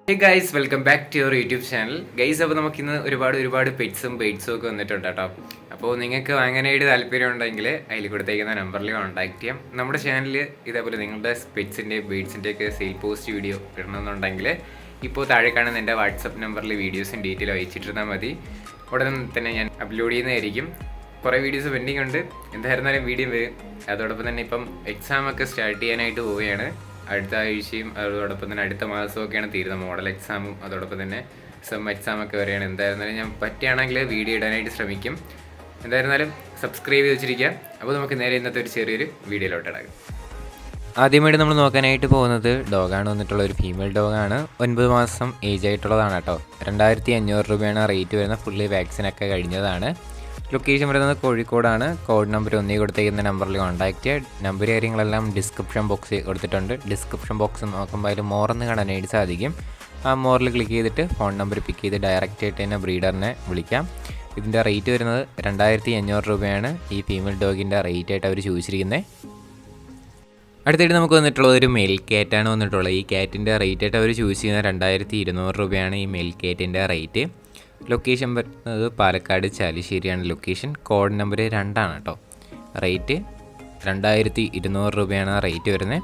Hey guys, welcome back to your YouTube channel. Guys, അപ്പോൾ നമുക്കിന്ന് ഒരുപാട് പെറ്റ്സും ബെയ്റ്റ്സും ഒക്കെ വന്നിട്ടുണ്ട് കേട്ടോ. അപ്പോൾ നിങ്ങൾക്ക് വാങ്ങാനായിട്ട് താല്പര്യം ഉണ്ടെങ്കിൽ അതിൽ കൊടുത്തേക്കുന്ന നമ്പറിൽ കോൺടാക്ട് ചെയ്യാം. നമ്മുടെ ചാനലിൽ ഇതേപോലെ നിങ്ങളുടെ പെറ്റ്സിൻ്റെ ബെയ്റ്റ്സിൻ്റെ ഒക്കെ സെയിൽ പോസ്റ്റ് വീഡിയോ ഇടണമെന്നുണ്ടെങ്കിൽ ഇപ്പോൾ താഴെ കാണുന്ന എൻ്റെ വാട്സപ്പ് നമ്പറിൽ വീഡിയോസും ഡീറ്റെയിൽ അയച്ചിട്ടിരുന്നാൽ മതി. ഉടനെ തന്നെ ഞാൻ അപ്ലോഡ് ചെയ്യുന്നതായിരിക്കും. കുറേ വീഡിയോസ് പെൻഡിങ് ഉണ്ട്, എന്തായിരുന്നാലും വീഡിയോ വരും. അതോടൊപ്പം തന്നെ ഇപ്പം എക്സാമൊക്കെ സ്റ്റാർട്ട് ചെയ്യാനായിട്ട് പോവുകയാണ്. അടുത്ത ആഴ്ചയും അതോടൊപ്പം തന്നെ അടുത്ത മാസമൊക്കെയാണ് തീരുന്നത്. മോഡൽ എക്സാമും അതോടൊപ്പം തന്നെ സെം എക്സാമൊക്കെ വരെയാണ്. എന്തായിരുന്നാലും ഞാൻ പറ്റുകയാണെങ്കിൽ വീഡിയോ ഇടാനായിട്ട് ശ്രമിക്കും. എന്തായിരുന്നാലും സബ്സ്ക്രൈബ് ചെയ്ത് വെച്ചിരിക്കുക. അപ്പോൾ നമുക്ക് നേരെ ഇന്നത്തെ ഒരു ചെറിയൊരു വീഡിയോയിലോട്ട് ഇടാം. ആദ്യമായിട്ട് നമ്മൾ നോക്കാനായിട്ട് പോകുന്നത് ഡോഗാണ് വന്നിട്ടുള്ള ഒരു ഫീമെയിൽ ഡോഗാണ്. 9 മാസം ഏജ് ആയിട്ടുള്ളതാണ് കേട്ടോ. 2500 രൂപയാണ് റേറ്റ് വരുന്നത്. ഫുള്ളി വാക്സിനൊക്കെ കഴിഞ്ഞതാണ്. ലൊക്കേഷൻ വരുന്നത് കോഴിക്കോടാണ്. കോഡ് നമ്പർ 1 കൊടുത്തേക്കുന്ന നമ്പറിൽ കോൺടാക്ട് ചെയ്യുക. നമ്പർ കാര്യങ്ങളെല്ലാം ഡിസ്ക്രിപ്ഷൻ ബോക്സിൽ കൊടുത്തിട്ടുണ്ട്. ഡിസ്ക്രിപ്ഷൻ ബോക്സ് നോക്കുമ്പോൾ അതിൽ മോറെന്ന് കാണാനായിട്ട് സാധിക്കും. ആ മോറിൽ ക്ലിക്ക് ചെയ്തിട്ട് ഫോൺ നമ്പർ പിക്ക് ചെയ്ത് ഡയറക്റ്റ് ആയിട്ട് തന്നെ ബ്രീഡറിനെ വിളിക്കാം. ഇതിൻ്റെ റേറ്റ് വരുന്നത് 2500 രൂപയാണ് ഈ ഫീമെയിൽ ഡോഗിൻ്റെ റേറ്റ് ആയിട്ട് അവർ ചോദിച്ചിരിക്കുന്നത്. അടുത്തായിട്ട് നമുക്ക് വന്നിട്ടുള്ളത് ഒരു മെയിൽ ക്യാറ്റാണ് വന്നിട്ടുള്ളത്. ഈ ക്യാറ്റിൻ്റെ റേറ്റ് ആയിട്ട് അവർ ചൂസ് ചെയ്യുന്നത് 2200 രൂപയാണ് ഈ മെയിൽ ക്യാറ്റിൻ്റെ റേറ്റ്. ലൊക്കേഷൻ വരുന്നത് പാലക്കാട് ചാലിശ്ശേരിയാണ് ലൊക്കേഷൻ. കോഡ് നമ്പർ 2 കേട്ടോ. റേറ്റ് 2200 രൂപയാണ് റേറ്റ് വരുന്നത്.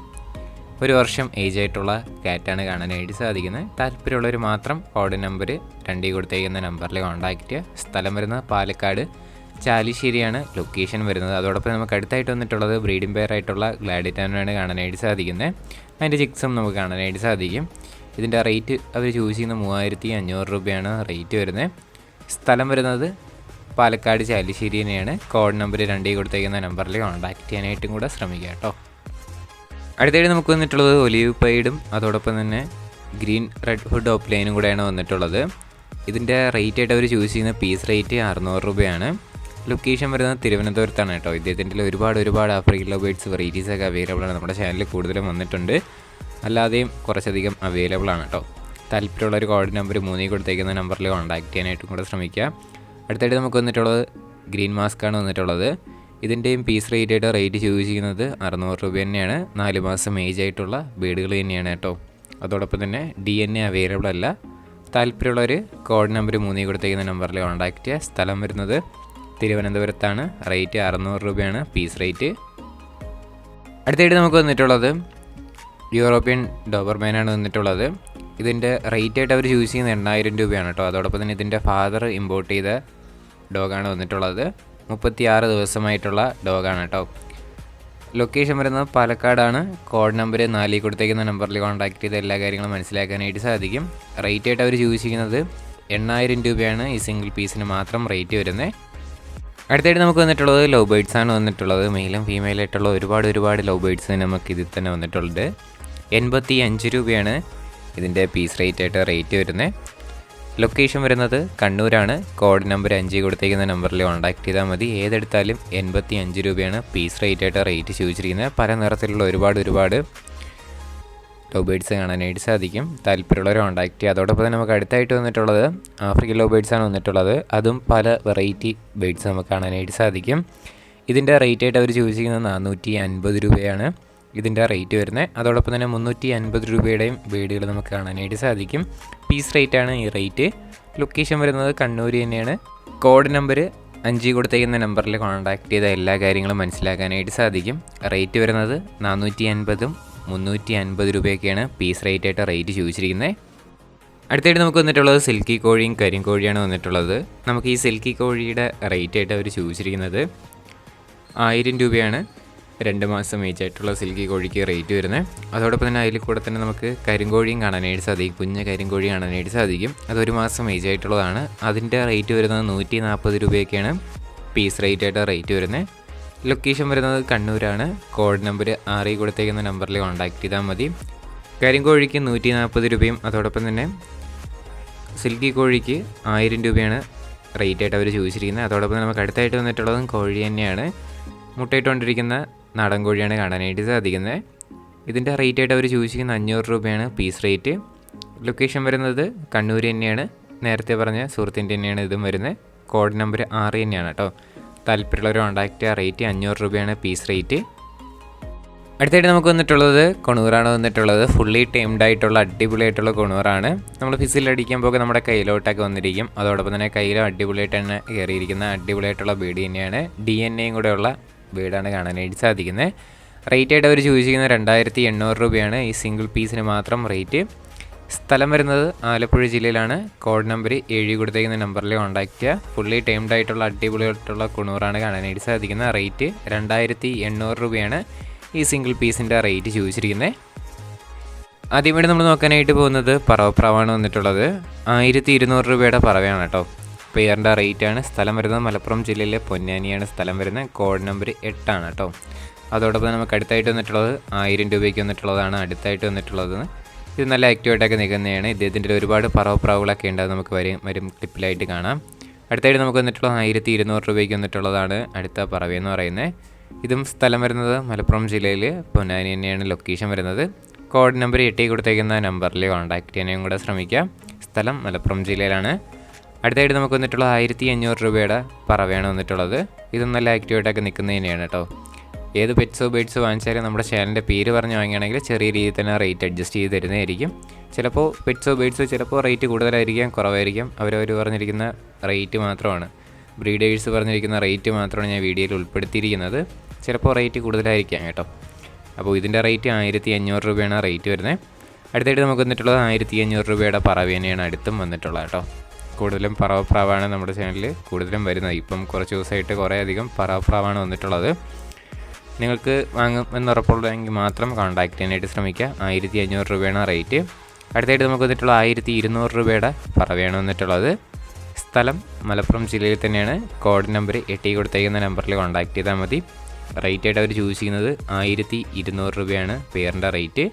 1 വർഷം ഏജ് ആയിട്ടുള്ള ക്യാറ്റാണ് കാണാനായിട്ട് സാധിക്കുന്നത്. താല്പര്യമുള്ളവർ മാത്രം കോഡ് നമ്പർ 2 കൊടുത്തേക്കുന്ന നമ്പറിൽ കോൺടാക്റ്റ് ചെയ്യുക. സ്ഥലം വരുന്നത് പാലക്കാട് ചാലിശ്ശേരിയാണ് ലൊക്കേഷൻ വരുന്നത്. അതോടൊപ്പം നമുക്ക് അടുത്തായിട്ട് വന്നിട്ടുള്ളത് ബ്രീഡിംഗ് പെയർ ആയിട്ടുള്ള ഗ്ലാഡിറ്റാനാണ് കാണാനായിട്ട് സാധിക്കുന്നത്. അതിൻ്റെ ചിക്സും നമുക്ക് കാണാനായിട്ട് സാധിക്കും. ഇതിൻ്റെ റേറ്റ് അവർ ചൂസ് ചെയ്യുന്ന 3500 രൂപയാണ് റേറ്റ് വരുന്നത്. സ്ഥലം വരുന്നത് പാലക്കാട് ചാലിശ്ശേരി തന്നെയാണ്. കോഡ് നമ്പർ 2 കൊടുത്തേക്കുന്ന നമ്പറിൽ കോൺടാക്റ്റ് ചെയ്യാനായിട്ടും കൂടെ ശ്രമിക്കുക കേട്ടോ. അടുത്തായിട്ട് നമുക്ക് വന്നിട്ടുള്ളത് ഒലിവ് പൈഡും അതോടൊപ്പം തന്നെ ഗ്രീൻ റെഡ് ഹുഡ് ഓപ്ലൈനും കൂടെയാണ് വന്നിട്ടുള്ളത്. ഇതിൻ്റെ റേറ്റ് ആയിട്ട് അവർ ചൂസ് ചെയ്യുന്ന പീസ് റേറ്റ് 600 രൂപയാണ്. ലൊക്കേഷൻ വരുന്നത് തിരുവനന്തപുരത്താണ് കേട്ടോ. ഇദ്ദേഹത്തിൻ്റെ ഒരുപാട് ആഫ്രിക്കൻ ലവ് ബേർഡ്സ് വെറൈറ്റീസൊക്കെ അവൈലബിൾ ആണ്. നമ്മുടെ ചാനലിൽ കൂടുതലും വന്നിട്ടുണ്ട്. അല്ലാതെയും കുറച്ചധികം അവൈലബിൾ ആണ് കേട്ടോ. താല്പര്യമുള്ള ഒരു കോഡ് നമ്പർ 3 കൊടുത്തേക്കുന്ന നമ്പറിൽ കോൺടാക്ട് ചെയ്യാനായിട്ടും കൂടെ ശ്രമിക്കുക. അടുത്തായിട്ട് നമുക്ക് വന്നിട്ടുള്ളത് ഗ്രീൻ മാസ്കാണ് വന്നിട്ടുള്ളത്. ഇതിൻ്റെയും പീസ് റേറ്റ് ആയിട്ട് റേറ്റ് ചൂസ് ചെയ്യുന്നത് 600 രൂപ തന്നെയാണ്. 4 മാസം ഏജ് ആയിട്ടുള്ള ബേഡുകൾ തന്നെയാണ് കേട്ടോ. അതോടൊപ്പം തന്നെ DNA അവൈലബിൾ അല്ല. താല്പര്യമുള്ളവർ കോഡ് നമ്പർ 3 കൊടുത്തേക്കുന്ന നമ്പറിൽ കോൺടാക്ട് ചെയ്യുക. സ്ഥലം വരുന്നത് തിരുവനന്തപുരത്താണ്. റേറ്റ് 600 രൂപയാണ് പീസ് റേറ്റ്. അടുത്തായിട്ട് നമുക്ക് വന്നിട്ടുള്ളത് യൂറോപ്യൻ ഡോബർമാനാണ് വന്നിട്ടുള്ളത്. ഇതിൻ്റെ റേറ്റ് ആയിട്ട് അവർ ചൂസ് ചെയ്യുന്നത് 8000 രൂപയാണ് കേട്ടോ. അതോടൊപ്പം തന്നെ ഇതിൻ്റെ ഫാദർ ഇമ്പോർട്ട് ചെയ്ത ഡോഗാണ് വന്നിട്ടുള്ളത്. 36 ദിവസമായിട്ടുള്ള ഡോഗാണ് കേട്ടോ. ലൊക്കേഷൻ വരുന്നത് പാലക്കാടാണ്. കോഡ് നമ്പർ 4 കൊടുത്തേക്കുന്ന നമ്പറിൽ കോൺടാക്ട് ചെയ്ത് എല്ലാ കാര്യങ്ങളും മനസ്സിലാക്കാനായിട്ട് സാധിക്കും. റേറ്റ് ആയിട്ട് അവർ ചൂസ് ചെയ്യുന്നത് 8000 രൂപയാണ് ഈ സിംഗിൾ പീസിന് മാത്രം റേറ്റ് വരുന്നത്. അടുത്തായിട്ട് നമുക്ക് വന്നിട്ടുള്ളത് ലവ് ബേർഡ്സാണ് വന്നിട്ടുള്ളത്. മെയിലും ഫീമെയിലായിട്ടുള്ള ഒരുപാട് ലവ് ബേർഡ്സ് നമുക്ക് ഇതിൽ തന്നെ വന്നിട്ടുള്ളത്. 85 രൂപയാണ് ഇതിൻ്റെ പീസ് റേറ്റ് ആയിട്ട് റേറ്റ് വരുന്നത്. ലൊക്കേഷൻ വരുന്നത് കണ്ണൂരാണ്. കോഡ് നമ്പർ 5 കൊടുത്തേക്കുന്ന നമ്പറിൽ കോൺടാക്ട് ചെയ്താൽ മതി. ഏതെടുത്താലും 85 രൂപയാണ് പീസ് റേറ്റ് ആയിട്ട് റേറ്റ് ചോദിച്ചിരിക്കുന്നത്. പല നിറത്തിലുള്ള ഒരുപാട് ലവ് ബേർഡ്സ് കാണാനായിട്ട് സാധിക്കും. താല്പര്യമുള്ളവർ കോൺടാക്ട് ചെയ്യുക. അതോടൊപ്പം തന്നെ നമുക്ക് അടുത്തായിട്ട് വന്നിട്ടുള്ളത് ആഫ്രിക്കൻ ലവ് ബേർഡ്സാണ് വന്നിട്ടുള്ളത്. അതും പല വെറൈറ്റി ബേർഡ്സ് നമുക്ക് കാണാനായിട്ട് സാധിക്കും. ഇതിൻ്റെ റേറ്റ് ആയിട്ട് അവർ ചൂസ് ചെയ്യുന്നത് 450 രൂപയാണ് ഇതിൻ്റെ റേറ്റ് വരുന്നത്. അതോടൊപ്പം തന്നെ 350 രൂപയുടെയും ബേഡുകൾ നമുക്ക് കാണാനായിട്ട് സാധിക്കും. പീസ് റേറ്റാണ് ഈ റേറ്റ്. ലൊക്കേഷൻ വരുന്നത് കണ്ണൂർ തന്നെയാണ്. കോഡ് നമ്പർ 5 കൊടുത്തേക്കുന്ന നമ്പറിൽ കോൺടാക്ട് ചെയ്ത എല്ലാ കാര്യങ്ങളും മനസ്സിലാക്കാനായിട്ട് സാധിക്കും. റേറ്റ് വരുന്നത് 450 350 രൂപയൊക്കെയാണ് പീസ് റേറ്റ് ആയിട്ട് റേറ്റ് ചോദിച്ചിരിക്കുന്നത്. അടുത്തായിട്ട് നമുക്ക് വന്നിട്ടുള്ളത് സിൽക്കി കോഴിയും കരിങ്കോഴിയാണ് വന്നിട്ടുള്ളത്. നമുക്ക് ഈ സിൽക്കി കോഴിയുടെ റേറ്റ് ആയിട്ട് അവർ ചോദിച്ചിരിക്കുന്നത് 1000 രൂപയാണ് 2 മാസം ഏജ് ആയിട്ടുള്ള സിൽക്കി കോഴിക്ക് റേറ്റ് വരുന്നത്. അതോടൊപ്പം തന്നെ അതിൽ കൂടെ തന്നെ നമുക്ക് കരിങ്കോഴിയും കാണാനായിട്ട് സാധിക്കും. കുഞ്ഞ് കരിങ്കോഴി കാണാനായിട്ട് സാധിക്കും. അത് 1 മാസം ഏജ് ആയിട്ടുള്ളതാണ്. അതിൻ്റെ റേറ്റ് വരുന്നത് 140 രൂപയൊക്കെയാണ് പീസ് റേറ്റ് ആയിട്ട് റേറ്റ് വരുന്നത്. ലൊക്കേഷൻ വരുന്നത് കണ്ണൂരാണ്. കോഡ് നമ്പർ 6 കൊടുത്തേക്കുന്ന നമ്പറിൽ കോൺടാക്ട് ചെയ്താൽ മതി. കരിങ്കോഴിക്ക് 140 രൂപയും അതോടൊപ്പം തന്നെ സിൽക്കി കോഴിക്ക് 1000 രൂപയാണ് റേറ്റ് ആയിട്ട് അവർ ചോദിച്ചിരിക്കുന്നത്. അതോടൊപ്പം നമുക്ക് അടുത്തായിട്ട് വന്നിട്ടുള്ളതും കോഴി തന്നെയാണ്. മുട്ടയിട്ടുകൊണ്ടിരിക്കുന്ന നാടൻ കോഴിയാണ് കാണാനായിട്ട് സാധിക്കുന്നത്. ഇതിൻ്റെ റേറ്റ് ആയിട്ട് അവർ ചോദിച്ചിരിക്കുന്ന 500 രൂപയാണ് പീസ് റേറ്റ്. ലൊക്കേഷൻ വരുന്നത് കണ്ണൂർ തന്നെയാണ്. നേരത്തെ പറഞ്ഞ സുഹൃത്തിൻ്റെ തന്നെയാണ് ഇതും വരുന്നത്. കോഡ് നമ്പർ 6 തന്നെയാണ് കേട്ടോ. താല്പര്യമുള്ളവർ കോൺടാക്ട് ചെയ്യുക. റേറ്റ് 500 രൂപയാണ് പീസ് റേറ്റ്. അടുത്തായിട്ട് നമുക്ക് വന്നിട്ടുള്ളത് കൊണൂറാണ് വന്നിട്ടുള്ളത്. ഫുള്ളി ടൈംഡ് ആയിട്ടുള്ള അടിപൊളിയായിട്ടുള്ള കൊണൂറാണ്. നമ്മൾ ഫിസിൽ അടിക്കാൻ പോകുമ്പോൾ നമ്മുടെ കയ്യിലോട്ടൊക്കെ വന്നിരിക്കും. അതോടൊപ്പം തന്നെ കയ്യിലും അടിപൊളിയായിട്ട് തന്നെ കയറിയിരിക്കുന്ന അടിപൊളിയായിട്ടുള്ള ബീഡ് തന്നെയാണ്. DNA കൂടെയുള്ള ബീഡാണ് കാണാനായിട്ട് സാധിക്കുന്നത്. റേറ്റ് ആയിട്ട് അവർ ചോദിച്ചിരിക്കുന്നത് 2800 രൂപയാണ് ഈ സിംഗിൾ പീസിന് മാത്രം റേറ്റ്. സ്ഥലം വരുന്നത് ആലപ്പുഴ ജില്ലയിലാണ്. കോഡ് നമ്പർ 7 കൊടുത്തേക്കുന്ന നമ്പറിൽ കോൺടാക്ട് ചെയ്യുക. ഫുള്ളി ടൈംഡ് ആയിട്ടുള്ള അടിപൊളിയായിട്ടുള്ള കൊണൂറാണ് കാണാനായിട്ട് സാധിക്കുന്നത്. റേറ്റ് 2800 രൂപയാണ് ഈ സിംഗിൾ പീസിൻ്റെ റേറ്റ് ചോദിച്ചിരിക്കുന്നത്. ആദ്യമായിട്ട് നമ്മൾ നോക്കാനായിട്ട് പോകുന്നത് പറവപ്രാവാണ് വന്നിട്ടുള്ളത്. 1200 രൂപയുടെ പറവയാണ് കേട്ടോ. പെയറിൻ്റെ റേറ്റാണ്. സ്ഥലം വരുന്നത് മലപ്പുറം ജില്ലയിലെ പൊന്നാനിയാണ് സ്ഥലം വരുന്നത്. കോഡ് നമ്പർ 8 ആണ് കേട്ടോ. അതോടൊപ്പം നമുക്ക് അടുത്തായിട്ട് വന്നിട്ടുള്ളത് 1000 രൂപയ്ക്ക് വന്നിട്ടുള്ളതാണ് അടുത്തായിട്ട് വന്നിട്ടുള്ളത്. ഇത് നല്ല ആക്റ്റീവായിട്ടൊക്കെ നിൽക്കുന്നതാണ്. ഇദ്ദേഹത്തിൻ്റെ ഒരുപാട് പറവപ്രാവുകളൊക്കെ ഉണ്ട്. അത് നമുക്ക് വരും ക്ലിപ്പിലായിട്ട് കാണാം. അടുത്തായിട്ട് നമുക്ക് വന്നിട്ടുള്ളത് 1200 രൂപയ്ക്ക് വന്നിട്ടുള്ളതാണ് അടുത്ത പറവയെന്ന് പറയുന്നത്. ഇതും സ്ഥലം വരുന്നത് മലപ്പുറം ജില്ലയിൽ പൊന്നാനി തന്നെയാണ് ലൊക്കേഷൻ വരുന്നത്. കോഡ് നമ്പർ 8 കൊടുത്തേക്കുന്ന നമ്പറിൽ കോൺടാക്ട് ചെയ്യാനും കൂടെ ശ്രമിക്കാം. സ്ഥലം മലപ്പുറം ജില്ലയിലാണ്. അടുത്തായിട്ട് നമുക്ക് വന്നിട്ടുള്ള 1500 രൂപയുടെ പറവയാണ് വന്നിട്ടുള്ളത്. ഇതും നല്ല ആക്റ്റീവായിട്ടൊക്കെ നിൽക്കുന്നത് തന്നെയാണ് കേട്ടോ. ഏത് പെറ്റ്സോ ബേഡ്സോ വാങ്ങിച്ചാലും നമ്മുടെ ചാനലിൻ്റെ പേര് പറഞ്ഞ് വാങ്ങുകയാണെങ്കിൽ ചെറിയ രീതിയിൽ തന്നെ റേറ്റ് അഡ്ജസ്റ്റ് ചെയ്ത് തരുന്നതായിരിക്കും. ചിലപ്പോൾ പെറ്റ്സോ ബേഡ്സോ ചിലപ്പോൾ റേറ്റ് കൂടുതലായിരിക്കാം, കുറവായിരിക്കാം. അവരവർ പറഞ്ഞിരിക്കുന്ന റേറ്റ് മാത്രമാണ്, ബ്രീഡേഴ്സ് പറഞ്ഞിരിക്കുന്ന റേറ്റ് മാത്രമാണ് ഞാൻ വീഡിയോയിൽ ഉൾപ്പെടുത്തിയിരിക്കുന്നത്. ചിലപ്പോൾ റേറ്റ് കൂടുതലായിരിക്കാം കേട്ടോ. അപ്പോൾ ഇതിൻ്റെ റേറ്റ് 1500 രൂപയാണ് റേറ്റ് വരുന്നത്. അടുത്തായിട്ട് നമുക്ക് വന്നിട്ടുള്ളത് 1500 രൂപയുടെ പറവ തന്നെയാണ് അടുത്തും വന്നിട്ടുള്ളത് കേട്ടോ. കൂടുതലും പറവപ്രാവാണ് നമ്മുടെ ചാനലിൽ കൂടുതലും വരുന്നത്. ഇപ്പം കുറച്ച് ദിവസമായിട്ട് കുറേ അധികം പറവപ്രാവാണ് വന്നിട്ടുള്ളത്. നിങ്ങൾക്ക് വാങ്ങുമെന്ന് ഉറപ്പുള്ളതെങ്കിൽ മാത്രം കോൺടാക്ട് ചെയ്യാനായിട്ട് ശ്രമിക്കുക. 1500 രൂപയാണ് റേറ്റ്. അടുത്തായിട്ട് നമുക്ക് വന്നിട്ടുള്ള 1200 രൂപയുടെ പറവയാണ് വന്നിട്ടുള്ളത്. സ്ഥലം മലപ്പുറം ജില്ലയിൽ തന്നെയാണ്. കോഡ് നമ്പർ 8 കൊടുത്തേക്കുന്ന നമ്പറിൽ കോൺടാക്ട് ചെയ്താൽ മതി. റേറ്റ് ആയിട്ട് അവർ ചൂസ് ചെയ്യുന്നത് 1200 രൂപയാണ് പെയറിൻ്റെ റേറ്റ്.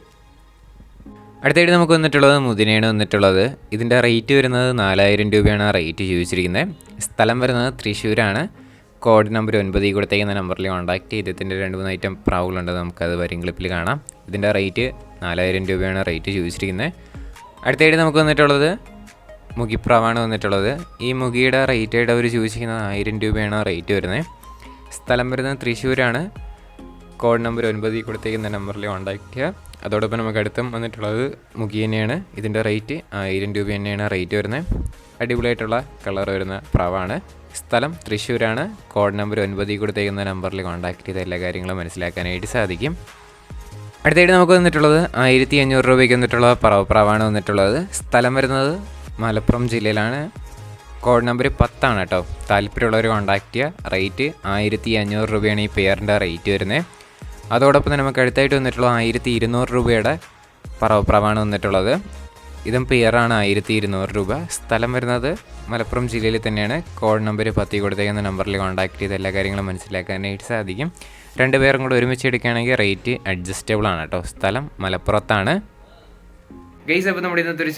അടുത്തായിട്ട് നമുക്ക് വന്നിട്ടുള്ളത് മുതിനയാണ് വന്നിട്ടുള്ളത്. ഇതിൻ്റെ റേറ്റ് വരുന്നത് 4000 രൂപയാണ് റേറ്റ് ചോദിച്ചിരിക്കുന്നത്. സ്ഥലം വരുന്നത് തൃശ്ശൂരാണ്. കോഡ് നമ്പർ 9 കൊടുത്തേക്കുന്ന നമ്പറിൽ കോൺടാക്ട് ചെയ്ത് ഇതിൻ്റെ 2-3 ഐറ്റം പ്രാവുകളുണ്ട്. നമുക്കത് വരും ക്ലിപ്പിൽ കാണാം. ഇതിൻ്റെ റേറ്റ് 4000 രൂപയാണ് റേറ്റ് ചോദിച്ചിരിക്കുന്നത്. അടുത്തായിട്ട് നമുക്ക് വന്നിട്ടുള്ളത് മുഗിപ്രാവാണ് വന്നിട്ടുള്ളത്. ഈ മുഗിയുടെ റേറ്റ് ആയിട്ട് അവർ ചോദിച്ചിരിക്കുന്നത് 1000 രൂപയാണ് റേറ്റ് വരുന്നത്. സ്ഥലം വരുന്നത് തൃശ്ശൂരാണ്. കോഡ് നമ്പർ 9 കൊടുത്തേക്കുന്ന നമ്പറിൽ കോൺടാക്ട് ചെയ്യുക. അതോടൊപ്പം നമുക്ക് അടുത്തും വന്നിട്ടുള്ളത് മുഗി തന്നെയാണ്. ഇതിൻ്റെ റേറ്റ് 1000 രൂപ തന്നെയാണ് റേറ്റ് വരുന്നത്. അടിപൊളിയായിട്ടുള്ള കളർ വരുന്ന പ്രാവാണ്. സ്ഥലം തൃശ്ശൂരാണ്. കോഡ് നമ്പർ 9 കൊടുത്തേക്കുന്ന നമ്പറിൽ കോൺടാക്ട് ചെയ്ത എല്ലാ കാര്യങ്ങളും മനസ്സിലാക്കാനായിട്ട് സാധിക്കും. അടുത്തായിട്ട് നമുക്ക് വന്നിട്ടുള്ളത് 1500 രൂപയ്ക്ക് വന്നിട്ടുള്ള പറവപ്രാവാണ് വന്നിട്ടുള്ളത്. സ്ഥലം വരുന്നത് മലപ്പുറം ജില്ലയിലാണ്. കോഡ് നമ്പർ 10 ആണ് കേട്ടോ. താല്പര്യമുള്ളവർ കോൺടാക്ട് ചെയ്യുക. റേറ്റ് 1500 രൂപയാണ് ഈ പെയറിൻ്റെ റേറ്റ് വരുന്നത്. അതോടൊപ്പം തന്നെ നമുക്ക് അടുത്തായിട്ട് വന്നിട്ടുള്ള 1200 രൂപയുടെ പറവപ്രാവാണ് വന്നിട്ടുള്ളത്. ഇതും പെയറാണ് 1200 രൂപ. സ്ഥലം വരുന്നത് മലപ്പുറം ജില്ലയിൽ തന്നെയാണ്. കോഡ് നമ്പർ 10 കൊടുത്തേക്കുന്ന നമ്പറിൽ കോൺടാക്ട് ചെയ്ത് എല്ലാ കാര്യങ്ങളും മനസ്സിലാക്കാനായിട്ട് സാധിക്കും. 2 പേരും കൂടെ ഒരുമിച്ച് എടുക്കുകയാണെങ്കിൽ റേറ്റ് അഡ്ജസ്റ്റബിൾ ആണ് കേട്ടോ. സ്ഥലം മലപ്പുറത്താണ്. ഗൈസ്, അപ്പോൾ നമ്മുടെ ഇന്നത്തെ ഒരു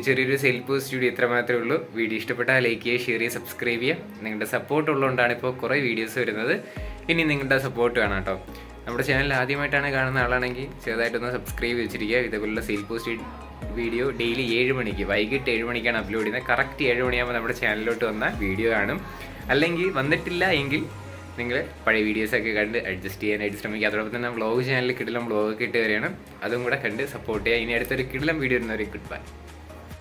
ചെറിയൊരു സെയിൽ പോസ്റ്റ് വീഡിയോ ഇത്ര മാത്രമേ ഉള്ളൂ. വീഡിയോ ഇഷ്ടപ്പെട്ടാൽ ലൈക്ക് ചെയ്യുക, ഷെയർ ചെയ്യുക, സബ്സ്ക്രൈബ് ചെയ്യുക. നിങ്ങളുടെ സപ്പോർട്ട് ഉള്ളതുകൊണ്ടാണ് ഇപ്പോൾ കുറേ വീഡിയോസ് വരുന്നത്. ഇനി നിങ്ങളുടെ സപ്പോർട്ട് വേണം കേട്ടോ. നമ്മുടെ ചാനൽ ആദ്യമായിട്ടാണ് കാണുന്ന ആളാണെങ്കിൽ ചെറുതായിട്ടൊന്ന് സബ്സ്ക്രൈബ് വെച്ചിരിക്കുക. ഇതേപോലുള്ള സെയിൽ പോസ്റ്റ് വീഡിയോ ഡെയിലി 7 മണിക്ക് വൈകിട്ട് 7 മണിക്കാണ് അപ്ലോഡ് ചെയ്യുന്നത്. കറക്റ്റ് 7 മണിയാകുമ്പോൾ നമ്മുടെ ചാനലിലോട്ട് വന്ന വീഡിയോ കാണും. അല്ലെങ്കിൽ വന്നിട്ടില്ല എങ്കിൽ നിങ്ങൾ പഴയ വീഡിയോസൊക്കെ കണ്ട് അഡ്ജസ്റ്റ് ചെയ്യാനായിട്ട് ശ്രമിക്കുക. അതോടൊപ്പം തന്നെ വ്ളോഗ് ചാനലിൽ കിടിലം വ്ളോഗൊക്കെ ഇട്ട് വരികയാണ്. അതും കൂടെ കണ്ട് സപ്പോർട്ട് ചെയ്യുക. ഇനി അടുത്തൊരു കിടിലം വീഡിയോ വരുന്നവരെ ഗുഡ് ബൈ.